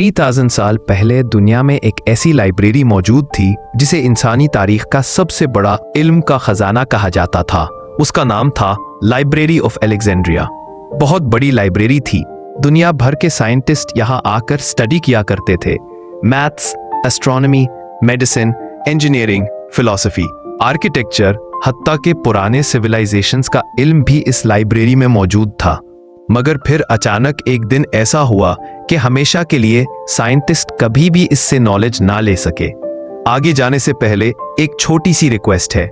3000 साल पहले दुनिया में एक ऐसी लाइब्रेरी मौजूद थी जिसे इंसानी तारीख का सबसे बड़ा इल्म का खजाना कहा जाता था। उसका नाम था लाइब्रेरी ऑफ अलेक्जेंड्रिया। बहुत बड़ी लाइब्रेरी थी। दुनिया भर के साइंटिस्ट यहाँ आकर स्टडी किया करते थे। Maths, astronomy, medicine, engineering, philosophy, architecture, हत्ता के पुराने सिविलाइजेशंस का इल्म भी इस लाइब्रेरी में मौजूद था। मगर फिर अचानक एक दिन ऐसा हुआ कि हमेशा के लिए साइंटिस्ट कभी भी इससे नॉलेज ना ले सके। आगे जाने से पहले एक छोटी सी रिक्वेस्ट है,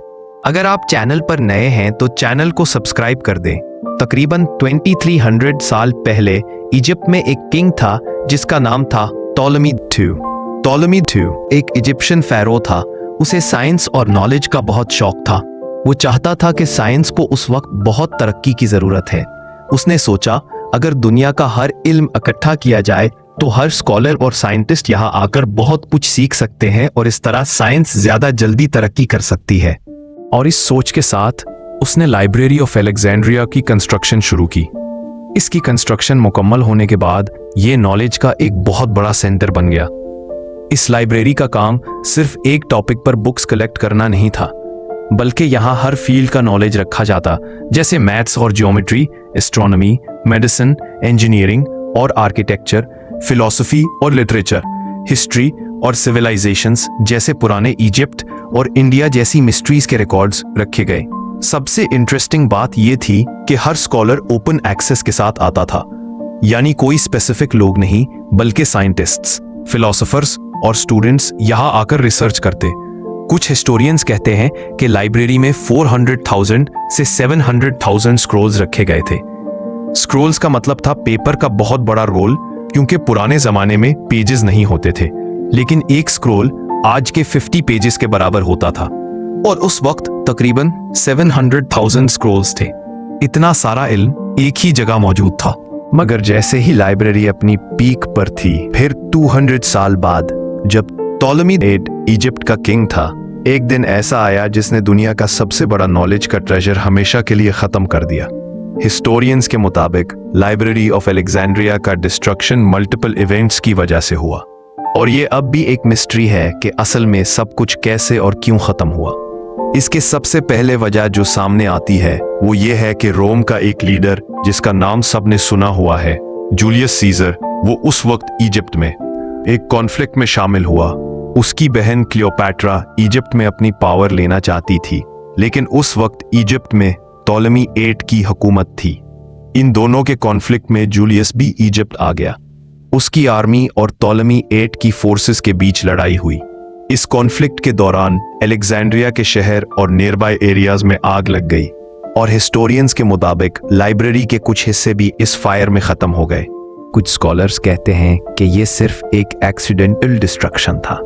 अगर आप चैनल पर नए हैं तो चैनल को सब्सक्राइब कर दें। तकरीबन 2300 साल पहले इजिप्ट में एक किंग था जिसका नाम था टॉलेमी II एक इजिप्शियन फेरो था। उसे साइंस और नॉलेज का बहुत शौक था। वो चाहता था कि साइंस को उस वक्त बहुत तरक्की की जरूरत है। उसने सोचा अगर दुनिया का हर इल्म इकट्ठा किया जाए तो हर स्कॉलर और साइंटिस्ट यहाँ आकर बहुत कुछ सीख सकते हैं और इस तरह साइंस ज्यादा जल्दी तरक्की कर सकती है। और इस सोच के साथ उसने लाइब्रेरी ऑफ अलेक्जेंड्रिया की कंस्ट्रक्शन शुरू की। इसकी कंस्ट्रक्शन मुकम्मल होने के बाद ये नॉलेज का एक बहुत बड़ा सेंटर बन गया। इस लाइब्रेरी का काम सिर्फ एक टॉपिक पर बुक्स कलेक्ट करना नहीं था, बल्कि यहाँ हर फील्ड का नॉलेज रखा जाता, जैसे मैथ्स और ज्योमेट्री, एस्ट्रोनॉमी, मेडिसिन, इंजीनियरिंग और आर्किटेक्चर, फिलॉसफी और लिटरेचर, हिस्ट्री और सिविलाइजेशंस जैसे पुराने इजिप्ट और इंडिया जैसी मिस्ट्रीज के रिकॉर्ड्स रखे गए। सबसे इंटरेस्टिंग बात यह थी कि हर स्कॉलर ओपन एक्सेस के साथ आता था, यानी कोई स्पेसिफिक लोग नहीं बल्कि साइंटिस्ट्स, फिलोसोफर्स और स्टूडेंट्स यहाँ आकर रिसर्च करते। कुछ हिस्टोरियंस कहते हैं कि लाइब्रेरी में 400,000 से 700,000 स्क्रोल्स रखे गए थे। स्क्रोल्स का मतलब था पेपर का बहुत बड़ा रोल, क्योंकि पुराने जमाने में पेजेस नहीं होते थे, लेकिन एक स्क्रोल आज के 50 पेजेस के बराबर होता था और उस वक्त तकरीबन 700,000 स्क्रोल्स थे। इतना सारा इल्म एक ही जगह मौजूद था। मगर जैसे ही लाइब्रेरी अपनी पीक पर थी, फिर 200 साल बाद जब टॉलेमी इजिप्ट का किंग था, एक दिन ऐसा आया जिसने दुनिया का सबसे बड़ा नॉलेज का ट्रेजर हमेशा के लिए खत्म कर दिया। हिस्टोरियंस के मुताबिक लाइब्रेरी ऑफ अलेक्जेंड्रिया का डिस्ट्रक्शन मल्टीपल इवेंट्स की वजह से हुआ और ये अब भी एक मिस्ट्री है कि असल में सब कुछ कैसे और क्यों खत्म हुआ। इसके सबसे पहले वजह जो सामने आती है वो ये है कि रोम का एक लीडर जिसका नाम सबने सुना हुआ है, जूलियस सीजर, वो उस वक्त इजिप्ट में एक कॉन्फ्लिक्ट में शामिल हुआ। उसकी बहन क्लियोपैट्रा इजिप्ट में अपनी पावर लेना चाहती थी, लेकिन उस वक्त इजिप्ट में टॉलेमी VIII की हुकूमत थी। इन दोनों के कॉन्फ्लिक्ट में जूलियस भी इजिप्ट आ गया। उसकी आर्मी और टॉलेमी VIII की फोर्सेस के बीच लड़ाई हुई। इस कॉन्फ्लिक्ट के दौरान अलेक्जेंड्रिया के शहर और नियर बाय एरियाज में आग लग गई और हिस्टोरियंस के मुताबिक लाइब्रेरी के कुछ हिस्से भी इस फायर में खत्म हो गए। कुछ स्कॉलर्स कहते हैं कि यह सिर्फ एक एक्सीडेंटल डिस्ट्रक्शन था,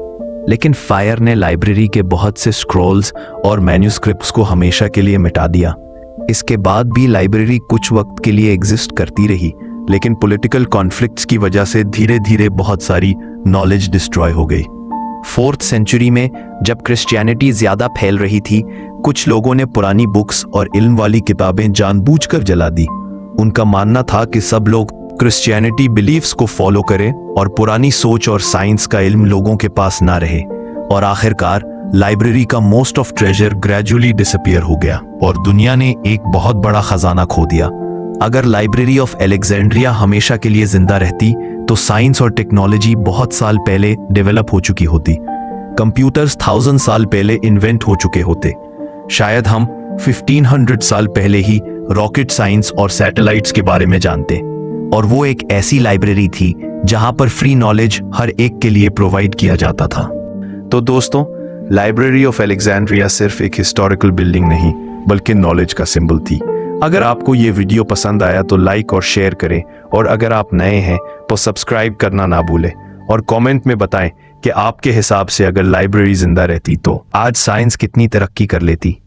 लेकिन फायर ने लाइब्रेरी के बहुत से स्क्रॉल्स और मैन्युस्क्रिप्ट्स को हमेशा के लिए मिटा दिया। इसके बाद भी लाइब्रेरी कुछ वक्त के लिए एग्जिस्ट करती रही, लेकिन पॉलिटिकल कॉन्फ्लिक्ट्स की वजह से धीरे धीरे बहुत सारी नॉलेज डिस्ट्रॉय हो गई। 4th सेंचुरी में जब क्रिश्चियनिटी ज्यादा फैल रही थी, कुछ लोगों ने पुरानी बुक्स और इल्म वाली किताबें जानबूझकर जला दी। उनका मानना था कि सब लोग क्रिश्चियनिटी बिलीफ्स को फॉलो करें और पुरानी सोच और साइंस का इल्म लोगों के पास ना रहे। और आखिरकार लाइब्रेरी का most of treasure gradually disappear हो गया और दुनिया ने एक बहुत बड़ा खजाना खो दिया। अगर लाइब्रेरी ऑफ अलेक्जेंड्रिया हमेशा के लिए जिंदा रहती तो साइंस और टेक्नोलॉजी बहुत साल पहले डेवलप हो चुकी होती। कंप्यूटर्स 1000 साल पहले इन्वेंट हो चुके होते। शायद हम 1500 साल पहले ही रॉकेट साइंस और सैटेलाइट्स के बारे में जानते। और वो एक ऐसी लाइब्रेरी थी जहां पर फ्री नॉलेज हर एक के लिए प्रोवाइड किया जाता था। तो दोस्तों, लाइब्रेरी ऑफ अलेक्जेंड्रिया सिर्फ एक हिस्टोरिकल बिल्डिंग नहीं बल्कि नॉलेज का सिंबल थी। अगर आपको ये वीडियो पसंद आया तो लाइक और शेयर करें, और अगर आप नए हैं तो सब्सक्राइब करना ना भूलें और कमेंट में बताएं कि आपके हिसाब से अगर लाइब्रेरी जिंदा रहती तो आज साइंस कितनी तरक्की कर लेती।